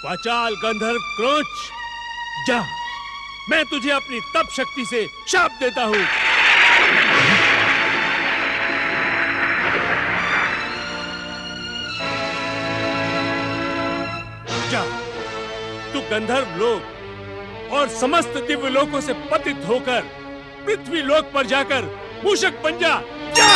वाचाल गंधर्व क्रोंच, जा, मैं तुझे अपनी तप शक्ति से शाप देता हूं। जा, तू गंधर्व लोक और समस्त दिव्य लोकों से पतित होकर पृथ्वी लोक पर जाकर मूषक बन जा। जा!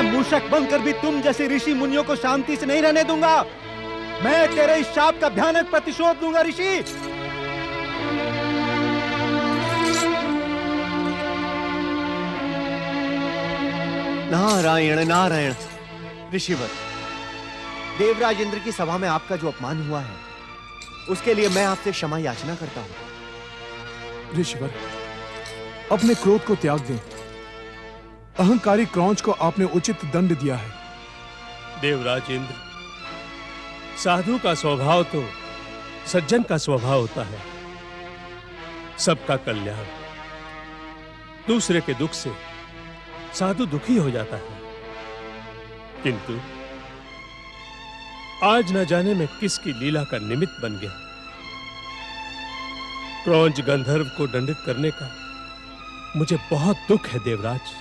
मूषक बनकर भी तुम जैसे ऋषि मुनियों को शांति से नहीं रहने दूंगा। मैं तेरे इस शाप का भयानक प्रतिशोध दूंगा ऋषि। नारायण नारायण। ऋषिवर, देवराज इंद्र की सभा में आपका जो अपमान हुआ है उसके लिए मैं आपसे क्षमा याचना करता हूं। ऋषिवर, अपने क्रोध को त्याग दें। अहंकारी क्रौंच को आपने उचित दंड दिया है। देवराज इंद्र, साधु का स्वभाव तो सज्जन का स्वभाव होता है। सबका कल्याण, दूसरे के दुख से साधु दुखी हो जाता है। किंतु आज न जाने मैं किसकी लीला का निमित्त बन गया। क्रौंच गंधर्व को दंडित करने का मुझे बहुत दुख है देवराज।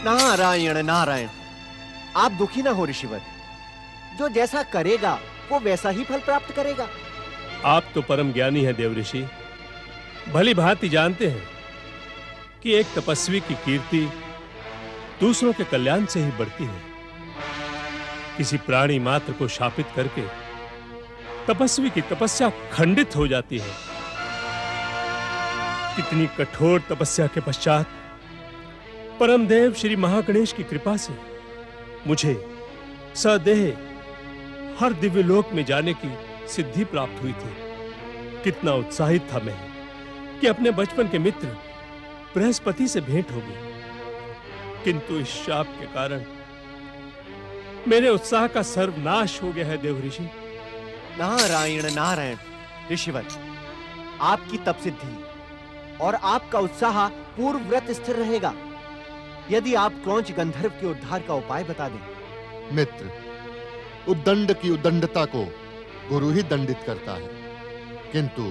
नारायण नारायण। आप दुखी ना हो ऋषिवर। जो जैसा करेगा वो वैसा ही फल प्राप्त करेगा। आप तो परम ज्ञानी हैं देवऋषि। भली भांति जानते हैं कि एक तपस्वी की कीर्ति दूसरों के कल्याण से ही बढ़ती है। किसी प्राणी मात्र को शापित करके तपस्वी की तपस्या खंडित हो जाती है। कितनी कठोर तपस्या के पश्चात परमदेव श्री महागणेश की कृपा से मुझे सदेह हर दिव्य लोक में जाने की सिद्धि प्राप्त हुई थी। कितना उत्साहित था मैं कि अपने बचपन के मित्र बृहस्पति से भेंट हो गई। किंतु इस शाप के कारण मेरे उत्साह का सर्वनाश हो गया है देवऋषि। नारायण नारायण। ऋषिवर, आपकी तप सिद्धि और आपका उत्साह पूर्वव्रत स्थिर रहेगा यदि आप क्रौंच गंधर्व के उद्धार का उपाय बता दें। मित्र, उद्दंड की उद्दंडता को गुरु ही दंडित करता है, किंतु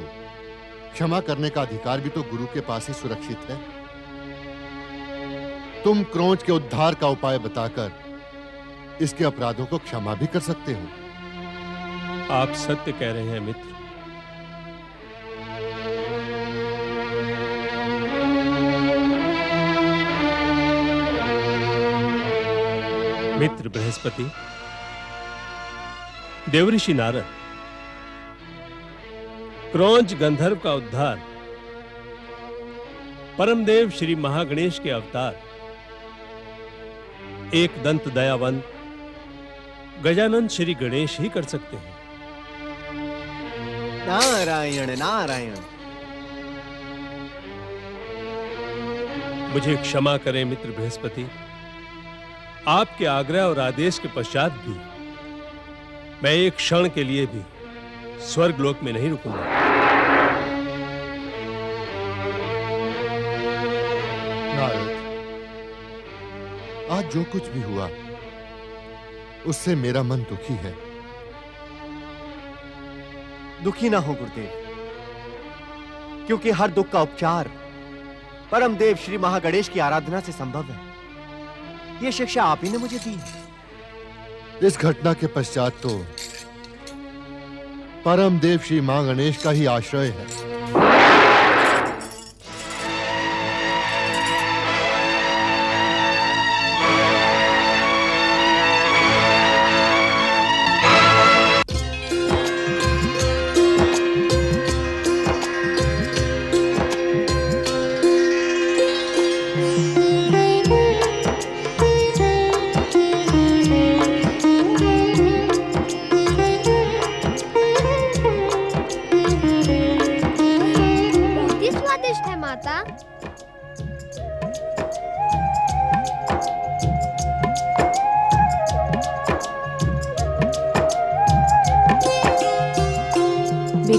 क्षमा करने का अधिकार भी तो गुरु के पास ही सुरक्षित है। तुम क्रौंच के उद्धार का उपाय बताकर इसके अपराधों को क्षमा भी कर सकते हो। आप सत्य कह रहे हैं मित्र। मित्र बृहस्पति, देवऋषि नारद, क्रौंच गंधर्व का उद्धार परमदेव श्री महागणेश के अवतार एक दंत दयावंत गजानन श्री गणेश ही कर सकते हैं। नारायण नारायण। मुझे क्षमा करें मित्र बृहस्पति। आपके आग्रह और आदेश के पश्चात भी मैं एक क्षण के लिए भी स्वर्गलोक में नहीं रुकूंगा। नारद, आज जो कुछ भी हुआ उससे मेरा मन दुखी है। दुखी ना हो गुरुदेव, क्योंकि हर दुख का उपचार परमदेव श्री महागणेश की आराधना से संभव है। यह शिक्षा आप ही ने मुझे दी है। इस घटना के पश्चात तो परमदेव श्री मां गणेश का ही आश्रय है। स्वादिष्ट है माता।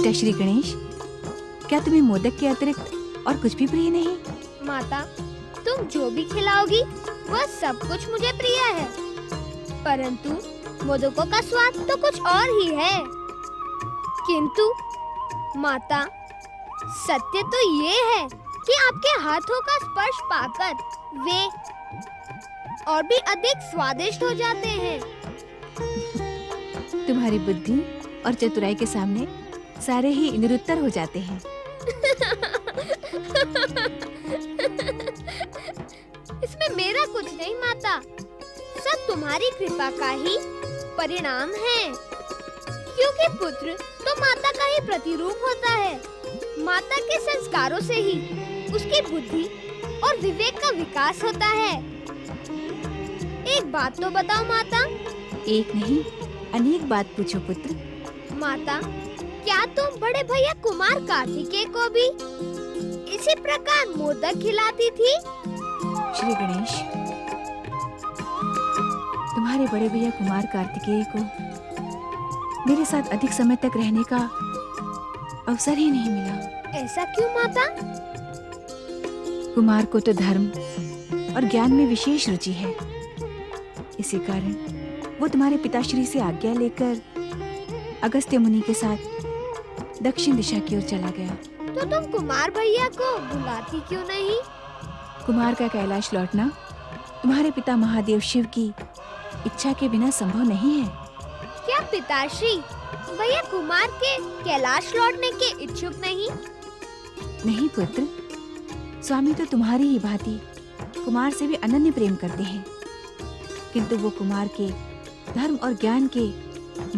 बेटा श्री गणेश, क्या तुम्हें मोदक के अतिरिक्त और कुछ भी प्रिय नहीं? माता, तुम जो भी खिलाओगी वह सब कुछ मुझे प्रिय है, परंतु मोदकों का स्वाद तो कुछ और ही है। किंतु माता, सत्य तो ये है कि आपके हाथों का स्पर्श पाकर वे और भी अधिक स्वादिष्ट हो जाते हैं। तुम्हारी बुद्धि और चतुराई के सामने सारे ही निरुत्तर हो जाते हैं। इसमें मेरा कुछ नहीं माता, सब तुम्हारी कृपा का ही परिणाम है, क्योंकि पुत्र तो माता का ही प्रतिरूप होता है। माता के संस्कारों से ही उसकी बुद्धि और विवेक का विकास होता है। एक बात तो बताओ माता। एक नहीं, अनेक बात पूछो पुत्र। माता, क्या तुम बड़े भैया कुमार कार्तिकेय को भी इसी प्रकार मोदक खिलाती थी? श्री गणेश, तुम्हारे बड़े भैया कुमार कार्तिकेय को मेरे साथ अधिक समय तक रहने का अवसर ही नहीं मिला। ऐसा क्यों माता? कुमार को तो धर्म और ज्ञान में विशेष रुचि है, इसी कारण वो तुम्हारे पिताश्री से आज्ञा लेकर अगस्त्य मुनि के साथ दक्षिण दिशा की ओर चला गया। तो तुम कुमार भैया को बुलाती क्यों नहीं? कुमार का कैलाश लौटना तुम्हारे पिता महादेव शिव की इच्छा के बिना संभव नहीं है। क्या पिताश्री भैया कुमार के कैलाश लौटने के इच्छुक नहीं? नहीं पुत्र, स्वामी तो तुम्हारी ही भांति कुमार से भी अनन्य प्रेम करते हैं, किंतु वो कुमार के धर्म और ज्ञान के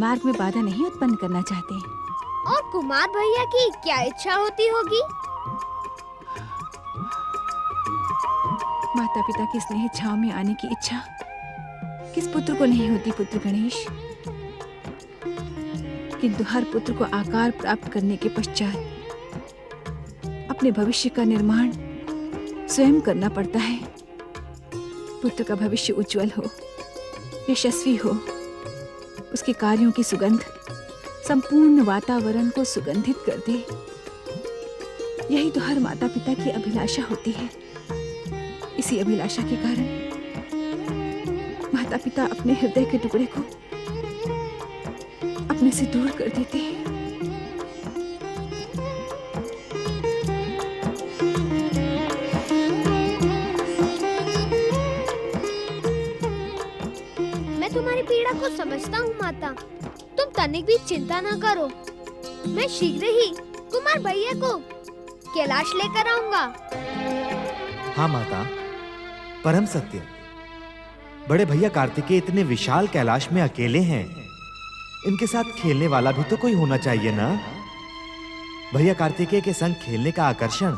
मार्ग में बाधा नहीं उत्पन्न करना चाहते। और कुमार भैया की क्या इच्छा होती होगी? माता पिता की स्नेह छांव में आने की इच्छा किस पुत्र को नहीं होती पुत्र गणेश, किंतु हर पुत्र को आकार प्राप्त करने के पश्चात अपने भविष्य का निर्माण स्वयं करना पड़ता है। पुत्र का भविष्य उज्जवल हो, यशस्वी हो, उसके कार्यों की सुगंध संपूर्ण वातावरण को सुगंधित कर दे, यही तो हर माता पिता की अभिलाषा होती है। इसी अभिलाषा के कारण माता पिता अपने हृदय के टुकड़े को अपने से दूर कर देते हैं। मैं तुम्हारी पीड़ा को समझता हूँ माता, तुम तनिक भी चिंता न करो। मैं शीघ्र ही कुमार भैया को कैलाश लेकर आऊंगा। हाँ माता, परम सत्य। बड़े भैया कार्तिकेय इतने विशाल कैलाश में अकेले हैं, इनके साथ खेलने वाला भी तो कोई होना चाहिए ना। भैया कार्तिकेय के संग खेलने का आकर्षण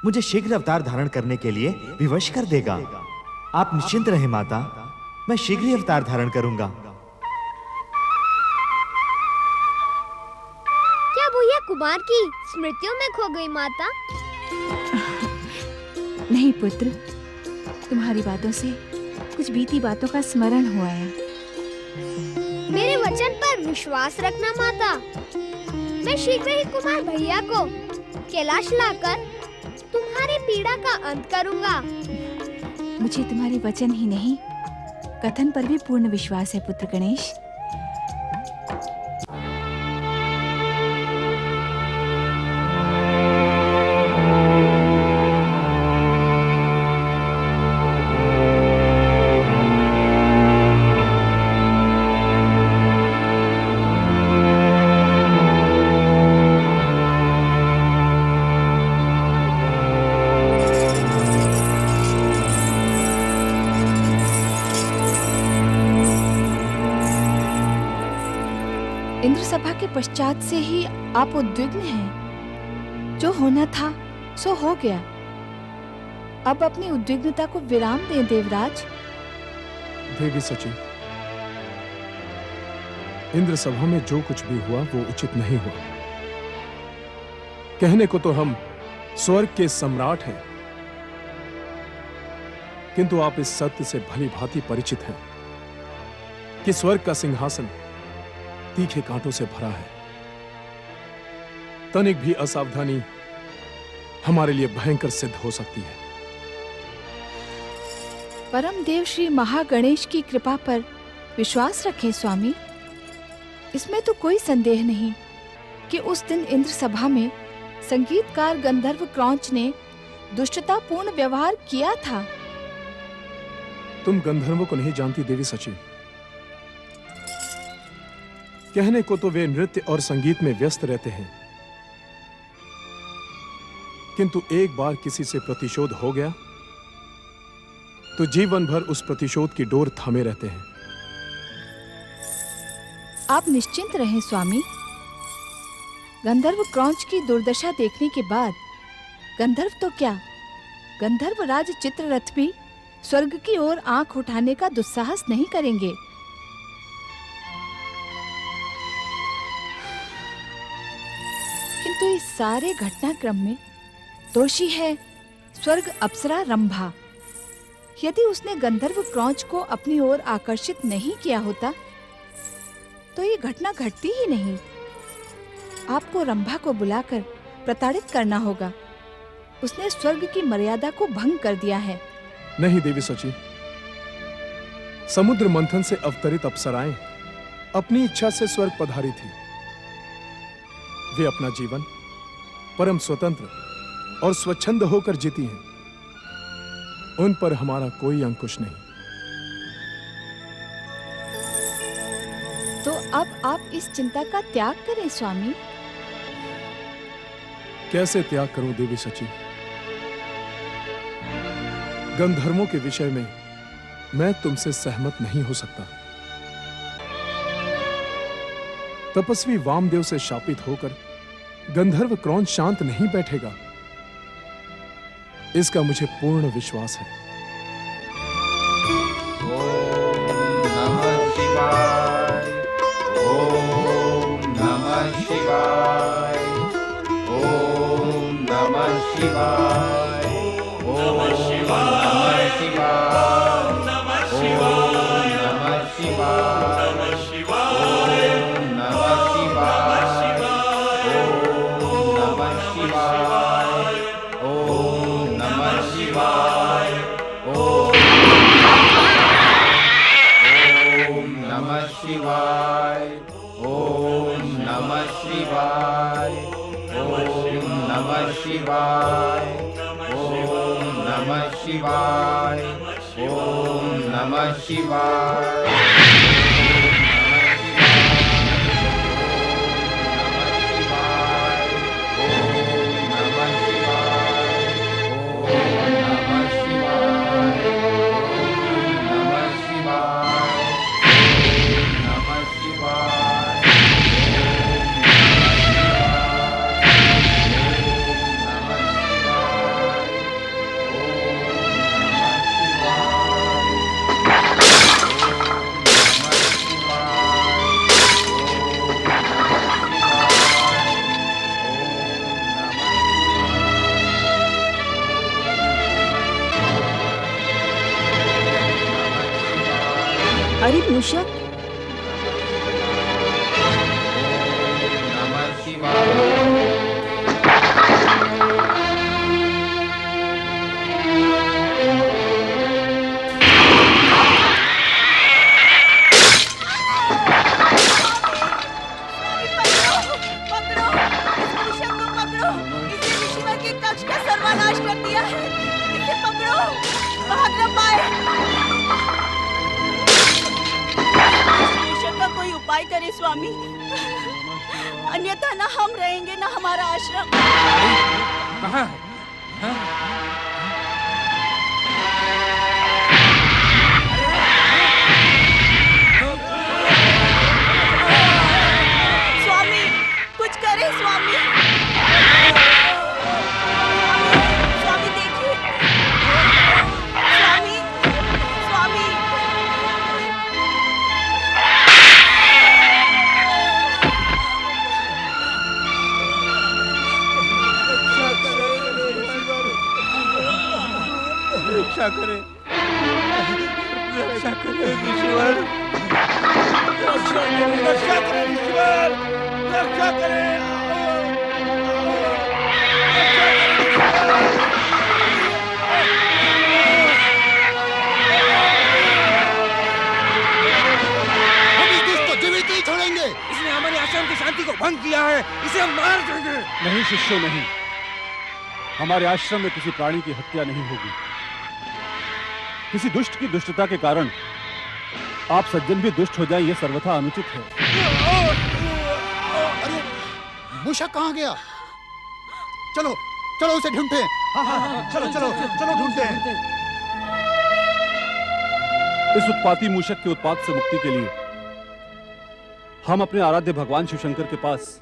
मुझे शीघ्र अवतार धारण करने के लिए विवश कर देगा। आप निश्चिंत रहें माता, मैं शीघ्र ही अवतार धारण करूंगा। क्या भैया कुमार की स्मृतियों में खो गई माता? नहीं पुत्र, तुम्हारी बातों से कुछ बीती बातों का स्मरण हुआ है। मेरे वचन पर विश्वास रखना माता, मैं शीघ्र ही कुमार भैया को कैलाश लाकर तुम्हारी पीड़ा का अंत करूंगा। मुझे तुम्हारे वचन ही नहीं, कथन पर भी पूर्ण विश्वास है पुत्र गणेश। इंद्र सभा के पश्चात से ही आप उद्विग्न हैं। जो होना था सो हो गया, अब अपनी उद्विग्नता को विराम दें देवराज। देवी सची, इंद्र सभा में जो कुछ भी हुआ वो उचित नहीं हुआ। कहने को तो हम स्वर्ग के सम्राट हैं, किंतु आप इस सत्य से भली भांति परिचित हैं कि स्वर्ग का सिंहासन तीखे कांटों से भरा है। तनिक भी असावधानी हमारे लिए भयंकर सिद्ध हो सकती है। परम देव श्री महागणेश की कृपा पर विश्वास रखें स्वामी। इसमें तो कोई संदेह नहीं कि उस दिन इंद्र सभा में संगीतकार गंधर्व क्रौंच ने दुष्टतापूर्ण व्यवहार किया था। तुम गंधर्वों को नहीं जानती देवी सची। कहने को तो वे नृत्य और संगीत में व्यस्त रहते हैं, किंतु एक बार किसी से प्रतिशोध हो गया तो जीवन भर उस प्रतिशोध की डोर थामे रहते हैं। आप निश्चिंत रहें स्वामी। गंधर्व क्रौंच की दुर्दशा देखने के बाद गंधर्व तो क्या, गंधर्व राज चित्ररथ भी स्वर्ग की ओर आंख उठाने का दुस्साहस नहीं करेंगे। किंतु इस सारे घटनाक्रम में दोषी है स्वर्ग अप्सरा रंभा। यदि उसने गंधर्व क्रौंच को अपनी ओर आकर्षित नहीं किया होता तो ये घटना घटती ही नहीं। आपको रंभा को बुलाकर प्रताड़ित करना होगा। उसने स्वर्ग की मर्यादा को भंग कर दिया है। नहीं देवी सची, समुद्र मंथन से अवतरित अप्सराएं अपनी इच्छा से स्वर्ग पधारी थी। वे अपना जीवन परम स्वतंत्र और स्वच्छंद होकर जीती हैं। उन पर हमारा कोई अंकुश नहीं। तो अब आप इस चिंता का त्याग करें स्वामी। कैसे त्याग करूं देवी सची? गंधर्वों के विषय में मैं तुमसे सहमत नहीं हो सकता। तपस्वी वामदेव से शापित होकर गंधर्व क्रौंच शांत नहीं बैठेगा, इसका मुझे पूर्ण विश्वास है। ओम नमः शिवाय, ओम नमः शिवाय, ओम नमः शिवाय, ओम नमः शिवाय, ओम नमः शिवाय, नमः शिवाय, नमः शिवाय, ओम नमः शिवाय, ओम नमः शिवाय, ओम नमः शिवाय, ओम नमः शिवाय, ओम नमः शिवाय, ओम नमः शिवाय, ओम नमः शिवाय, ओम नमः शिवाय। अरे मूषक, नमः शिवाय। उपाय करें स्वामी, अन्यथा ना हम रहेंगे ना हमारा आश्रम। कहाँ? स्वामी कुछ करें स्वामी। स्वामी देखिए, स्वामी, स्वामी। रक्षा करें, रक्षा करें ईश्वर, रक्षा करें ईश्वर, रक्षा करें। हम इस दुष्ट को जीवित नहीं छोड़ेंगे। इसने हमारे आश्रम की शांति को भंग किया है, इसे हम मार देंगे। नहीं शिष्यों, नहीं। हमारे आश्रम में किसी प्राणी की हत्या नहीं होगी। किसी दुष्ट की दुष्टता के कारण आप सज्जन भी दुष्ट हो जाएं, यह सर्वथा अनुचित है। अरे मूषक कहाँ गया? चलो चलो उसे ढूंढते हैं। चलो चलो चलो ढूंढते हैं। इस उत्पाती मूषक के उत्पात से मुक्ति के लिए हम अपने आराध्य भगवान शिवशंकर के पास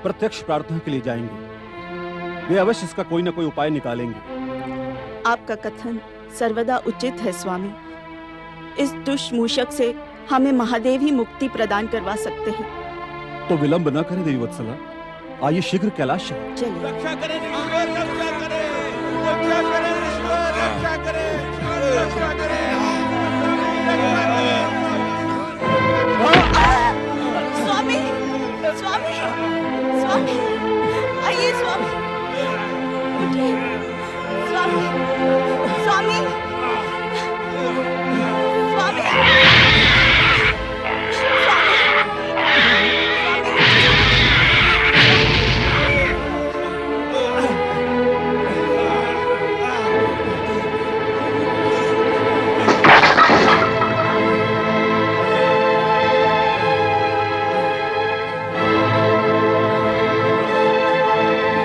प्रत्यक्ष प्रार्थना के लिए जाएंगे। वे अवश्य इसका कोई न कोई उपाय निकालेंगे। आपका कथन सर्वदा उचित है स्वामी। इस दुष्ट मूषक से हमें महादेव ही मुक्ति प्रदान करवा सकते हैं। तो विलंब न करें देवी वत्सला, आइए शीघ्र कैलाश चलें। चलिए। रक्षा करें ईश्वर, रक्षा करें, रक्षा करें ईश्वर, रक्षा करें, रक्षा करें, स्वामी स्वामी स्वामी, आइए स्वामी, उठिए स्वामी, स्वामी स्वामी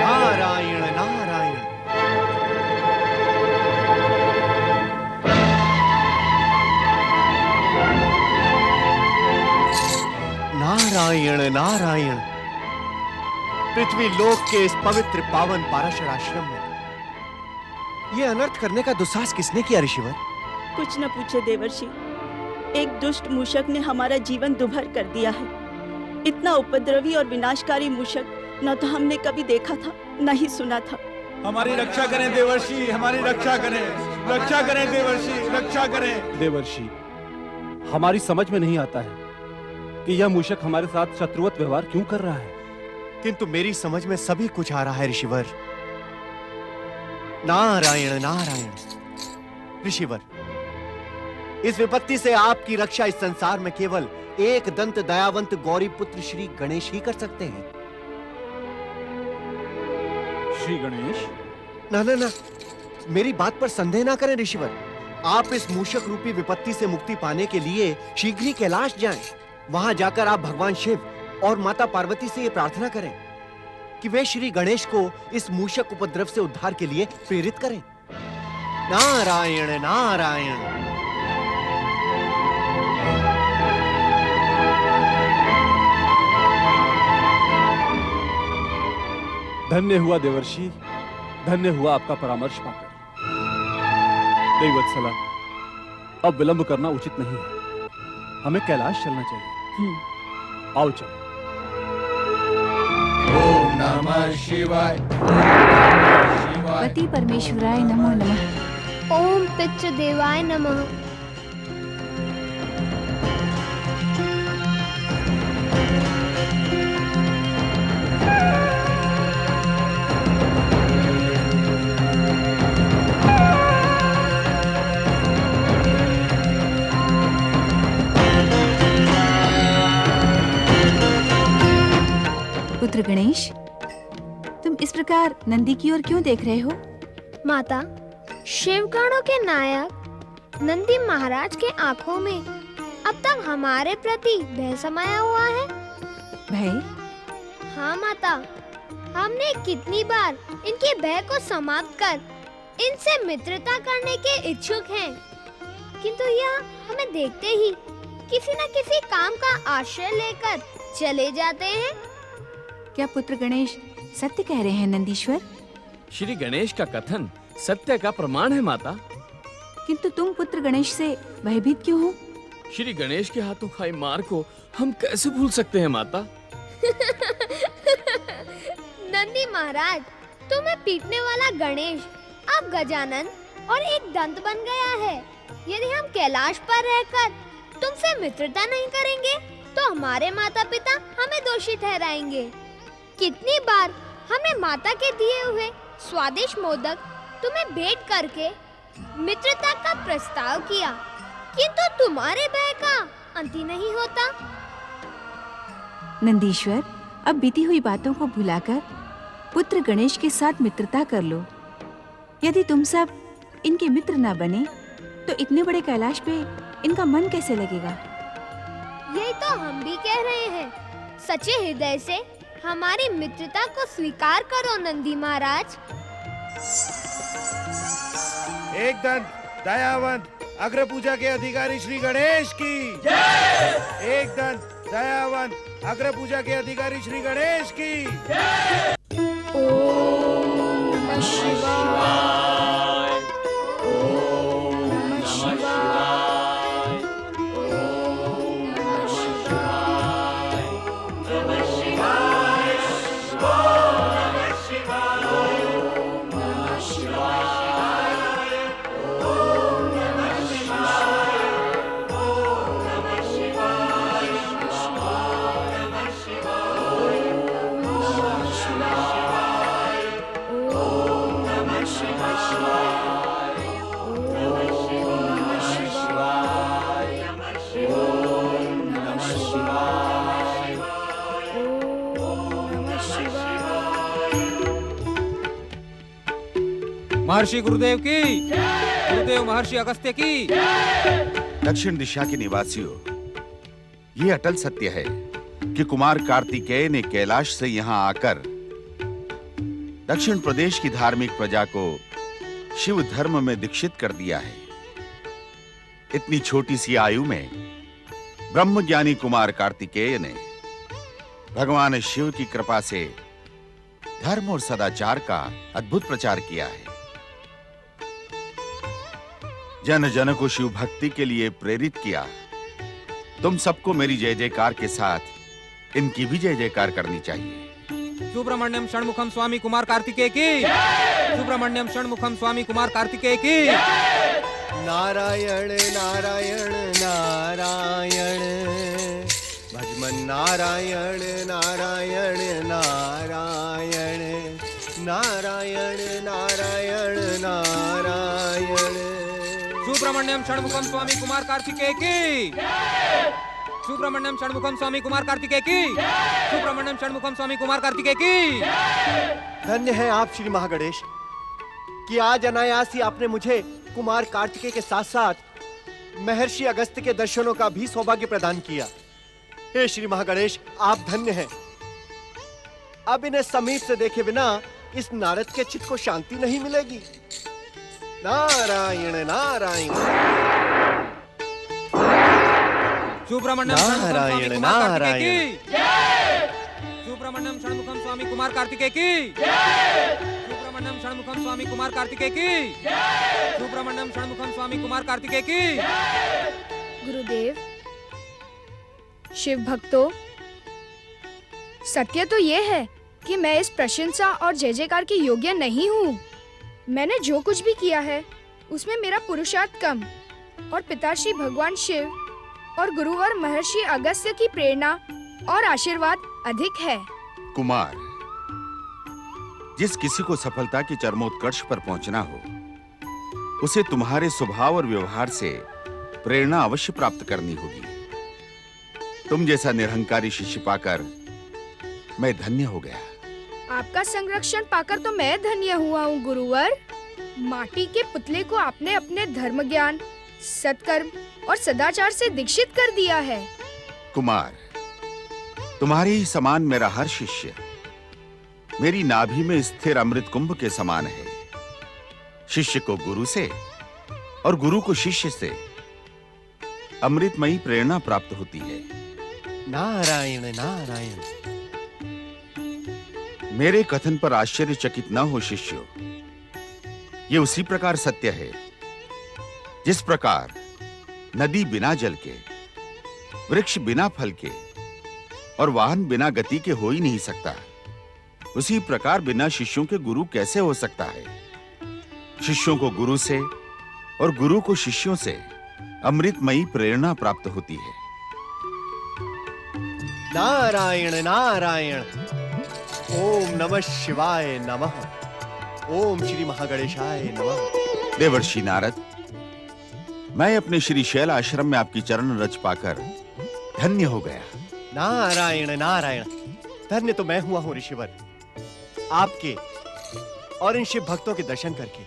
नारायण नारायण। नारायण नारायण। पृथ्वी लोक के इस पवित्र पावन पाराशर आश्रम में ये अनर्थ करने का दुस्साहस किसने किया ऋषिवर? कुछ न पूछे देवर्षि, एक दुष्ट मूषक ने हमारा जीवन दुभर कर दिया है। इतना उपद्रवी और विनाशकारी मूषक न तो हमने कभी देखा था, न ही सुना था। हमारी रक्षा करें देवर्षि, हमारी रक्षा करें, रक्षा करें देवर्षि, रक्षा करें। देवर्षि, हमारी समझ में नहीं आता है कि यह मूषक हमारे साथ शत्रुवत व्यवहार क्यों कर रहा है। किंतु मेरी समझ में सभी कुछ आ रहा है ऋषिवर। नारायण नारायण। ऋषिवर, इस विपत्ति से आपकी रक्षा इस संसार में केवल एक दंत दयावंत गौरी पुत्र श्री गणेश ही कर सकते हैं। श्री गणेश? ना ना ना, मेरी बात पर संदेह ना करें ऋषिवर। आप इस मूषक रूपी विपत्ति से मुक्ति पाने के लिए शीघ्र ही कैलाश जाएं। वहां जाकर आप भगवान शिव और माता पार्वती से ये प्रार्थना करें कि वे श्री गणेश को इस मूषक उपद्रव से उद्धार के लिए प्रेरित करें। नारायण नारायण। धन्य हुआ देवर्षि, धन्य हुआ आपका परामर्श पाकर। देवी वत्सला, अब विलंब करना उचित नहीं है, हमें कैलाश चलना चाहिए। आओ चलो। ओम नमः शिवाय। पति परमेश्वराय नमो नमः। ओम पितृदेवाय नमः। पुत्र गणेश, तुम इस प्रकार नंदी की ओर क्यों देख रहे हो? माता, शिवगणों के नायक नंदी महाराज के आंखों में अब तक हमारे प्रति भय समाया हुआ है। भय? हाँ माता, हमने कितनी बार इनके भय को समाप्त कर इनसे मित्रता करने के इच्छुक हैं, किंतु यह हमें देखते ही किसी न किसी काम का आश्रय लेकर चले जाते हैं। क्या पुत्र गणेश सत्य कह रहे हैं नंदीश्वर? श्री गणेश का कथन सत्य का प्रमाण है माता। किंतु तुम पुत्र गणेश से भयभीत क्यों हो? श्री गणेश के हाथों खाई मार को हम कैसे भूल सकते हैं माता? नंदी महाराज, तुम्हें पीटने वाला गणेश अब गजानन और एक दंत बन गया है। यदि हम कैलाश पर रहकर तुमसे मित्रता नहीं करेंगे तो हमारे माता पिता हमें दोषी ठहराएंगे। कितनी बार हमने माता के दिए हुए स्वादिष्ट मोदक तुम्हें भेंट करके मित्रता का प्रस्ताव किया, किंतु तुम्हारे भय का अंत ही नहीं होता। नंदीश्वर, अब बीती हुई बातों को भुलाकर पुत्र गणेश के साथ मित्रता कर लो। यदि तुम सब इनके मित्र ना बने तो इतने बड़े कैलाश पे इनका मन कैसे लगेगा? यही तो हम भी कह रहे हैं। सच्चे हृदय से हमारी मित्रता को स्वीकार करो नंदी महाराज। एक दंत दयावंत अग्र पूजा के अधिकारी श्री गणेश की एक दंत दयावंत अग्र पूजा के अधिकारी श्री गणेश की। ओम नमः शिवाय। ओम नमः शिवाय। ओम नमः शिवाय। नमः शिवाय। ओम नमः शिवाय। ओम नमः शिवाय। ओम नमः शिवाय। ओम नमः शिवाय। नमः शिवाय। ओम नमः शिवाय। ओम नमः शिवाय। ओम नमः शिवाय। ओम नमः शिवाय। ओम नमः शिवाय। महर्षि गुरुदेव की, गुरुदेव महर्षि अगस्त्य की। दक्षिण दिशा के निवासियों, ये अटल सत्य है कि कुमार कार्तिकेय ने कैलाश से यहाँ आकर दक्षिण प्रदेश की धार्मिक प्रजा को शिव धर्म में दीक्षित कर दिया है। इतनी छोटी सी आयु में ब्रह्मज्ञानी कुमार कार्तिकेय ने भगवान शिव की कृपा से धर्म और सदाचार का अद्भुत प्रचार किया है। जन जन को शिव भक्ति के लिए प्रेरित किया। तुम सबको मेरी जय जयकार के साथ इनकी भी जय जयकार करनी चाहिए। सुब्रमण्यम षणमुखम स्वामी कुमार कार्तिकेय की। सुब्रमण्यम षणमुखम स्वामी कुमार कार्तिकेय की। नारायण नारायण नारायण भजमन नारायण नारायण नारायण नारायण नारायण नारायण। सुब्रमण्यम षणमुखम स्वामी कुमार कार्तिकेय की। सुब्रमण्यम षणमुखम स्वामी कुमार कार्तिकेय की। सुब्रमण्यम षणमुखम स्वामी कुमार कार्तिकेय की। धन्य है आप श्री महागणेश कि आज अनायास ही आपने मुझे कुमार कार्तिकेय के साथ साथ महर्षि अगस्त्य के दर्शनों का भी सौभाग्य प्रदान किया। हे श्री महागणेश, आप धन्य हैं। अब इन्हें समीप से देखे बिना इस नारद के चित्त को शांति नहीं मिलेगी। नारायण नारायण सुब्रमण्यम नारायण नारायण। सुब्रमण्यम षणमुखम स्वामी कुमार कार्तिकेय की। सुब्रमण्यम षणमुखम स्वामी कुमार कार्तिकेय की। सुब्रमण्यम षणमुखम स्वामी कुमार कार्तिकेय की। गुरुदेव, शिव भक्तों, सत्य तो ये है कि मैं इस प्रशंसा और जय जयकार के योग्य नहीं हूँ। मैंने जो कुछ भी किया है उसमें मेरा पुरुषार्थ कम और पिताश्री भगवान शिव और गुरुवर महर्षि अगस्त्य की प्रेरणा और आशीर्वाद अधिक है। कुमार, जिस किसी को सफलता की चरमोत्कर्ष पर पहुंचना हो, उसे तुम्हारे स्वभाव और व्यवहार से प्रेरणा अवश्य प्राप्त करनी होगी। तुम जैसा निरहंकारी शिष्य पाकर मैं धन्य हो गया। आपका संरक्षण पाकर तो मैं धन्य हुआ हूँ गुरुवर। माटी के पुतले को आपने अपने धर्म ज्ञान, सत्कर्म और सदाचार से दीक्षित कर दिया है। कुमार, तुम्हारे ही समान मेरा हर शिष्य मेरी नाभि में स्थिर अमृत कुंभ के समान है। शिष्य को गुरु से और गुरु को शिष्य से अमृतमयी प्रेरणा प्राप्त होती है। नारायण नारायण। मेरे कथन पर आश्चर्यचकित न हो शिष्यों। ये उसी प्रकार सत्य है जिस प्रकार नदी बिना जल के, वृक्ष बिना फल के और वाहन बिना गति के हो ही नहीं सकता। उसी प्रकार बिना शिष्यों के गुरु कैसे हो सकता है। शिष्यों को गुरु से और गुरु को शिष्यों से अमृतमयी प्रेरणा प्राप्त होती है। नारायण नारायण। ओम नमः शिवाय नमः। ओम श्री महागणेशाय नमः। देवर्षि नारद, मैं अपने श्री शैल आश्रम में आपकी चरण रज पाकर धन्य हो गया। नारायण नारायण, धन्य तो मैं हुआ हूं ऋषिवर, आपके और इन शिव भक्तों के दर्शन करके।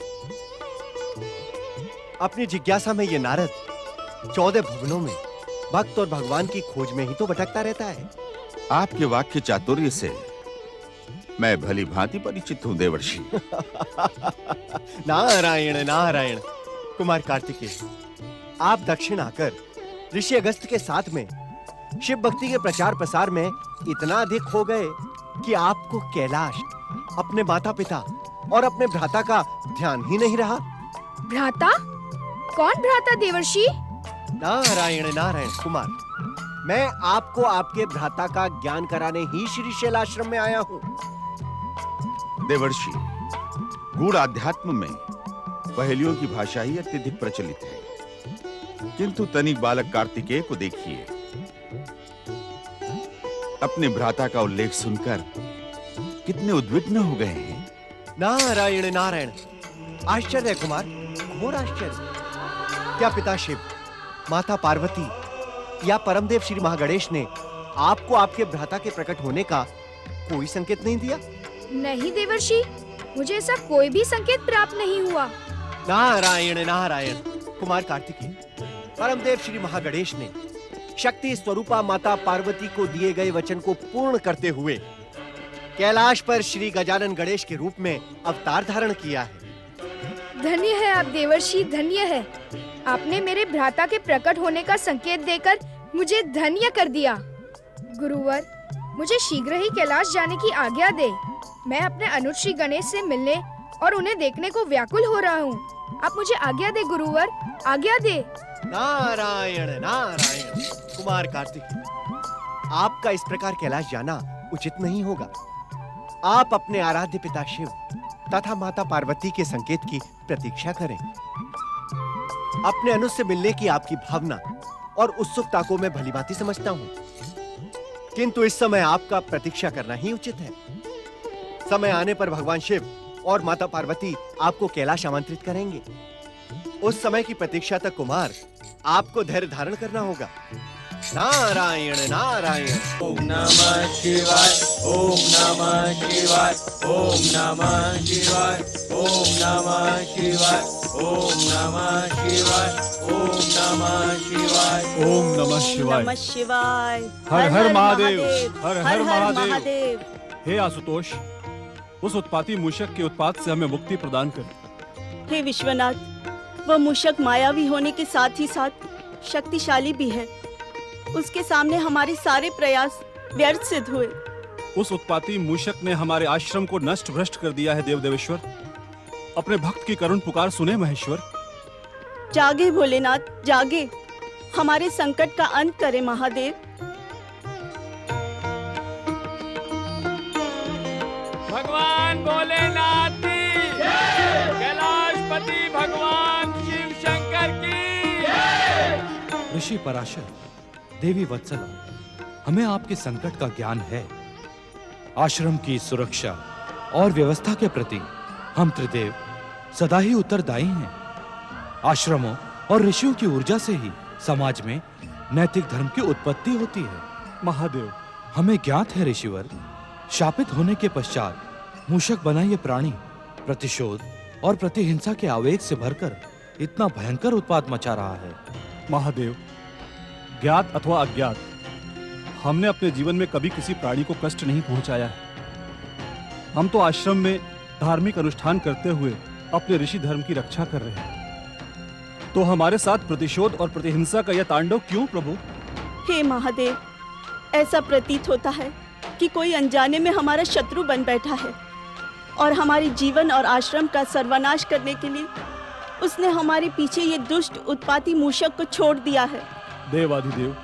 अपनी जिज्ञासा में ये नारद 14 भुवनों में भक्त और भगवान की खोज में ही तो भटकता रहता है। आपके वाक्य चातुर्य से मैं भली भांति परिचित हूं देवर्षि। नारायण नारायण। कुमार कार्तिकेय, आप दक्षिण आकर ऋषि अगस्त के साथ में शिव भक्ति के प्रचार प्रसार में इतना अधिक हो गए कि आपको कैलाश, अपने माता पिता और अपने भ्राता का ध्यान ही नहीं रहा। भ्राता? कौन भ्राता देवर्षि? नारायण नारायण कुमार, मैं आपको आपके भ्राता का ज्ञान कराने ही श्री शैल आश्रम में आया हूँ। देवर्षि, गूढ़ आध्यात्म में पहेलियों की भाषा ही अत्यधिक प्रचलित है, किंतु तनिक बालक कार्तिकेय को देखिए। अपने भ्राता का उल्लेख सुनकर कितने उद्विग्न हो गए हैं। नारायण नारायण, आश्चर्य है कुमार, घोर आश्चर्य। क्या पिता शिव, माता पार्वती या परमदेव श्री महागणेश ने आपको आपके भ्राता के प्रकट होने का कोई संकेत नहीं दिया? नहीं देवर्षि, मुझे ऐसा कोई भी संकेत प्राप्त नहीं हुआ। नारायण नारायण कुमार कार्तिकेय, परमदेव श्री महागणेश ने शक्ति स्वरूपा माता पार्वती को दिए गए वचन को पूर्ण करते हुए कैलाश पर श्री गजानन गणेश के रूप में अवतार धारण किया है। धन्य है आप देवर्षि, धन्य है। आपने मेरे भ्राता के प्रकट होने का संकेत देकर मुझे धन्य कर दिया। गुरुवर, मुझे शीघ्र ही कैलाश जाने की आज्ञा दे। मैं अपने अनुज श्री गणेश से मिलने और उन्हें देखने को व्याकुल हो रहा हूँ। आप मुझे आज्ञा दे गुरुवर, आज्ञा दे। नारायण नारायण कुमार कार्तिकेय, आपका इस प्रकार कैलाश जाना उचित नहीं होगा। आप अपने आराध्य पिता शिव तथा माता पार्वती के संकेत की प्रतीक्षा करें। अपने अनुज से मिलने की आपकी भावना और उत्सुकता को मैं भलीभांति समझता हूँ, किंतु इस समय आपका प्रतीक्षा करना ही उचित है। समय आने पर भगवान शिव और माता पार्वती आपको कैलाश आमंत्रित करेंगे। उस समय की प्रतीक्षा तक कुमार आपको धैर्य धारण करना होगा। नारायण नारायण। ओम नमः शिवाय, ओम नमः शिवाय, ओम नमः शिवाय, ओम नमः शिवाय, ओम नमः शिवाय, ओम नमः शिवाय, ओम नमः शिवाय। नमः शिवाय। हर हर महादेव, हर हर महादेव। महादेव। हे आशुतोष, उस उत्पाती मूषक के उत्पात से हमें मुक्ति प्रदान कर। हे विश्वनाथ, वह मूषक मायावी होने के साथ ही साथ शक्तिशाली भी है। उसके सामने हमारे सारे प्रयास व्यर्थ सिद्ध हुए। उस उत्पाती मूषक ने हमारे आश्रम को नष्ट भ्रष्ट कर दिया है। देवदेवेश्वर, अपने भक्त की करुण पुकार सुने महेश्वर। जागे भोलेनाथ, जागे, हमारे संकट का अंत करे महादेव। भगवान भोलेनाथ की जय, कैलाशपति भगवान शिव शंकर की जय। ऋषि पराशर, देवी वत्सला, हमें आपके संकट का ज्ञान है। आश्रम की सुरक्षा और व्यवस्था के प्रति हम त्रिदेव सदा ही उत्तरदायी हैं। आश्रमों और ऋषियों की ऊर्जा से ही समाज में नैतिक धर्म की उत्पत्ति होती है। महादेव, हमें ज्ञात है ऋषिवर, शापित होने के पश्चात मूषक बना ये प्राणी प्रतिशोध और प्रतिहिंसा के आवेग से भरकर इतना भयंकर उत्पात मचा रहा है। महादेव, ज्ञात अथवा अज्ञात, हमने अपने जीवन में कभी किसी प्राणी को कष्ट नहीं पहुंचाया है। हम तो आश्रम में धार्मिक अनुष्ठान करते हुए अपने ऋषि धर्म की रक्षा कर रहे हैं, तो हमारे साथ प्रतिशोध और प्रतिहिंसा का यह तांडव क्यों प्रभु? हे महादेव, ऐसा प्रतीत होता है कि कोई अनजाने में हमारा शत्रु बन बैठा है और हमारे जीवन और आश्रम का सर्वनाश करने के लिए उसने हमारे पीछे ये दुष्ट उत्पाती मूषक को छोड़ दिया है। देवाधिदेव,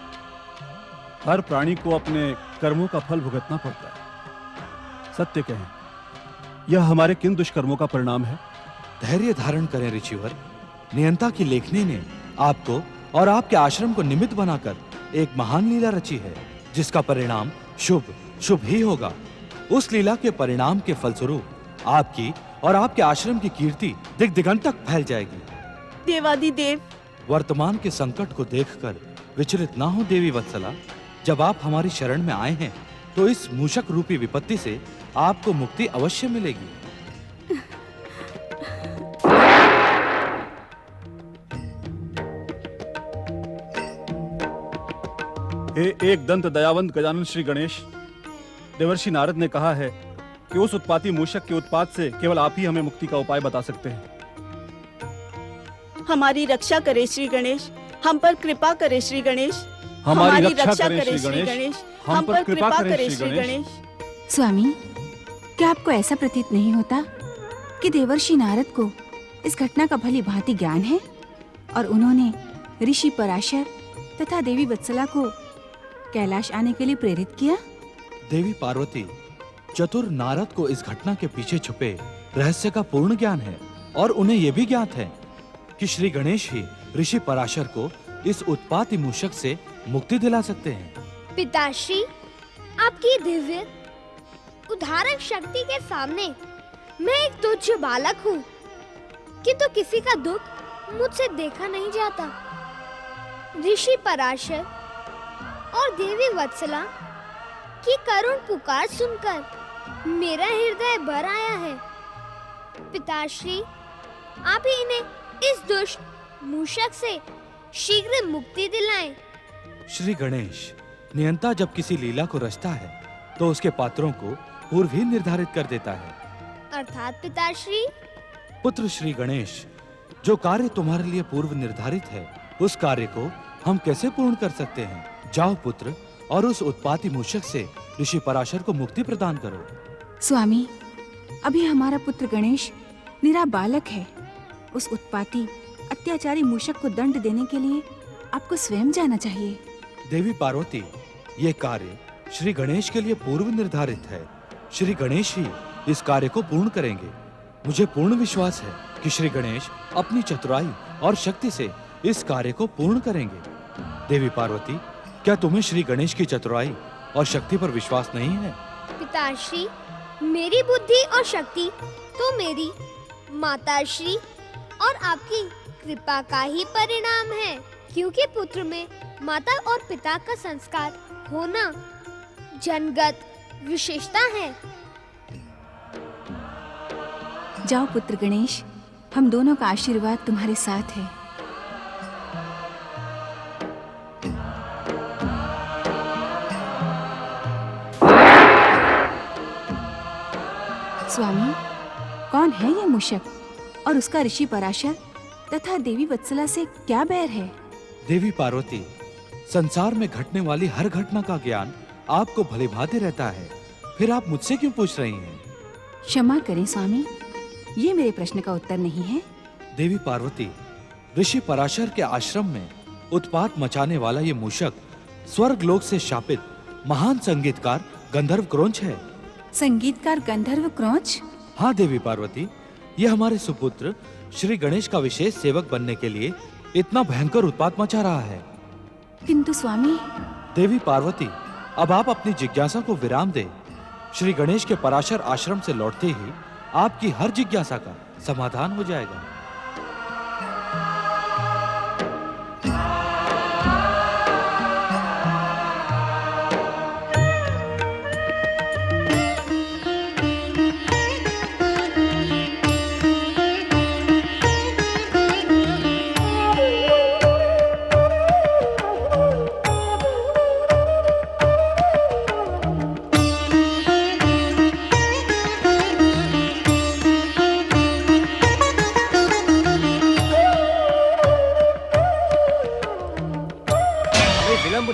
हर प्राणी को अपने कर्मों का फल भुगतना पड़ता है। सत्य कहें, यह हमारे किन दुष्कर्मों का परिणाम है? धैर्य धारण करें ऋषिवर। नियंता की लेखनी ने आपको और आपके आश्रम को निमित्त बनाकर एक महान लीला रची है, जिसका परिणाम शुभ शुभ ही होगा। उस लीला के परिणाम के फलस्वरूप आपकी और आपके आश्रम की कीर्ति दिग दिगंत तक फैल जाएगी। देवादिदेव, वर्तमान के संकट को देखकर विचलित ना हो देवी वत्सला। जब आप हमारी शरण में आए हैं तो इस मूषक रूपी विपत्ति से आपको मुक्ति अवश्य मिलेगी। हे एक दंत दयावंत गजानन श्री गणेश, देवर्षि नारद ने कहा है कि उस उत्पाती मूषक के उत्पात से केवल आप ही हमें मुक्ति का उपाय बता सकते हैं। हमारी रक्षा करे श्री गणेश, हम पर कृपा करे श्री गणेश। हमारी रक्षा करे श्री गणेश, हम पर कृपा करे श्री गणेश। स्वामी, क्या आपको ऐसा प्रतीत नहीं होता कि देवर्षि नारद को इस घटना का भली भांति ज्ञान है और उन्होंने ऋषि पराशर तथा देवी वत्सला को कैलाश आने के लिए प्रेरित किया? देवी पार्वती, चतुर नारद को इस घटना के पीछे छुपे रहस्य का पूर्ण ज्ञान है और उन्हें यह भी ज्ञात है कि श्री गणेश ही ऋषि पराशर को इस उत्पाती मूषक से मुक्ति दिला सकते हैं। पिताश्री, आपकी दिव्य उद्धारक शक्ति के सामने मैं एक तुच्छ बालक हूँ, किंतु किसी का दुख मुझसे देखा नहीं जाता। ऋषि पराशर और देवी वत्सला की करुण पुकार सुनकर मेरा हृदय भर आया है। पिताश्री, आप ही इन्हें इस दुष्ट मूषक से शीघ्र मुक्ति दिलाएं। श्री गणेश, नियंता जब किसी लीला को रचता है तो उसके पात्रों को पूर्व ही निर्धारित कर देता है। अर्थात पिताश्री? पुत्र श्री गणेश, जो कार्य तुम्हारे लिए पूर्व निर्धारित है उस कार्य को हम कैसे पूर्ण कर सकते हैं? जाओ पुत्र और उस उत्पाती मूषक से ऋषि पराशर को मुक्ति प्रदान करो। स्वामी, अभी हमारा पुत्र गणेश निरा बालक है। उस उत्पाती अत्याचारी मूषक को दंड देने के लिए आपको स्वयं जाना चाहिए। देवी पार्वती, ये कार्य श्री गणेश के लिए पूर्व निर्धारित है। श्री गणेश ही इस कार्य को पूर्ण करेंगे। मुझे पूर्ण विश्वास है कि श्री गणेश अपनी चतुराई और शक्ति से इस कार्य को पूर्ण करेंगे। देवी पार्वती, क्या तुम्हें श्री गणेश की चतुराई और शक्ति पर विश्वास नहीं है? पिताश्री, मेरी बुद्धि और शक्ति तो मेरी माताश्री और आपकी कृपा का ही परिणाम है, क्योंकि पुत्र में माता और पिता का संस्कार होना जन्मगत विशेषता है। जाओ पुत्र गणेश, हम दोनों का आशीर्वाद तुम्हारे साथ है। स्वामी, कौन है ये मूषक और उसका ऋषि पराशर तथा देवी वत्सला से क्या बैर है? देवी पार्वती, संसार में घटने वाली हर घटना का ज्ञान आपको भली भांति रहता है, फिर आप मुझसे क्यों पूछ रही हैं? क्षमा करें स्वामी, ये मेरे प्रश्न का उत्तर नहीं है। देवी पार्वती, ऋषि पराशर के आश्रम में उत्पात मचाने वाला ये मूषक स्वर्ग लोक से शापित महान संगीतकार गंधर्व क्रोंच है। संगीतकार गंधर्व क्रोंच? हाँ देवी पार्वती, ये हमारे सुपुत्र श्री गणेश का विशेष सेवक बनने के लिए इतना भयंकर उत्पात मचा रहा है। किंतु स्वामी। देवी पार्वती, अब आप अपनी जिज्ञासा को विराम दें। श्री गणेश के पराशर आश्रम से लौटते ही आपकी हर जिज्ञासा का समाधान हो जाएगा।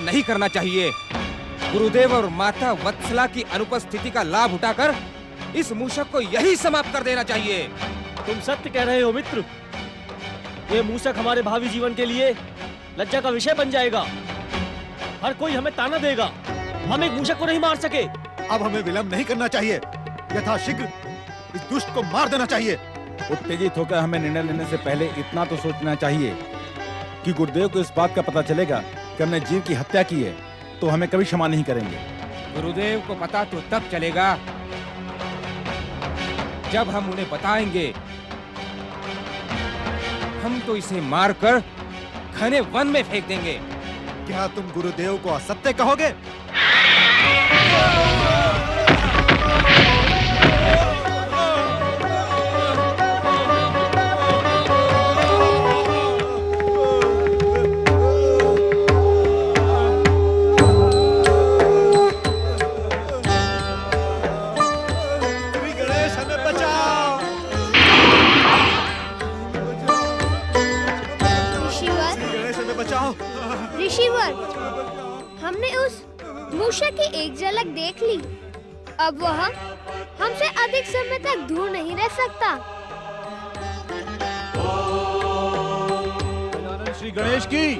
नहीं करना चाहिए। गुरुदेव और माता वत्सला की अनुपस्थिति का लाभ उठाकर इस मूषक को यही समाप्त कर देना चाहिए। तुम सत्य कह रहे हो मित्र। ये मूषक हमारे भावी जीवन के लिए लज्जा का विषय बन जाएगा। हर कोई हमें ताना देगा, हम एक मूषक को नहीं मार सके। अब हमें विलंब नहीं करना चाहिए, यथाशीघ्र इस दुष्ट को मार देना चाहिए। उत्तेजित होकर हमें निर्णय लेने से पहले इतना तो सोचना चाहिए कि गुरुदेव को इस बात का पता चलेगा कि हमने जीव की हत्या की है तो हमें कभी क्षमा नहीं करेंगे। गुरुदेव को पता तो तब चलेगा जब हम उन्हें बताएंगे, हम तो इसे मारकर घने वन में फेंक देंगे। क्या तुम गुरुदेव को असत्य कहोगे? ऋषिवर, हमने उस मूषक की एक झलक देख ली। अब वह हमसे अधिक समय तक दूर नहीं रह सकता। श्री गणेश की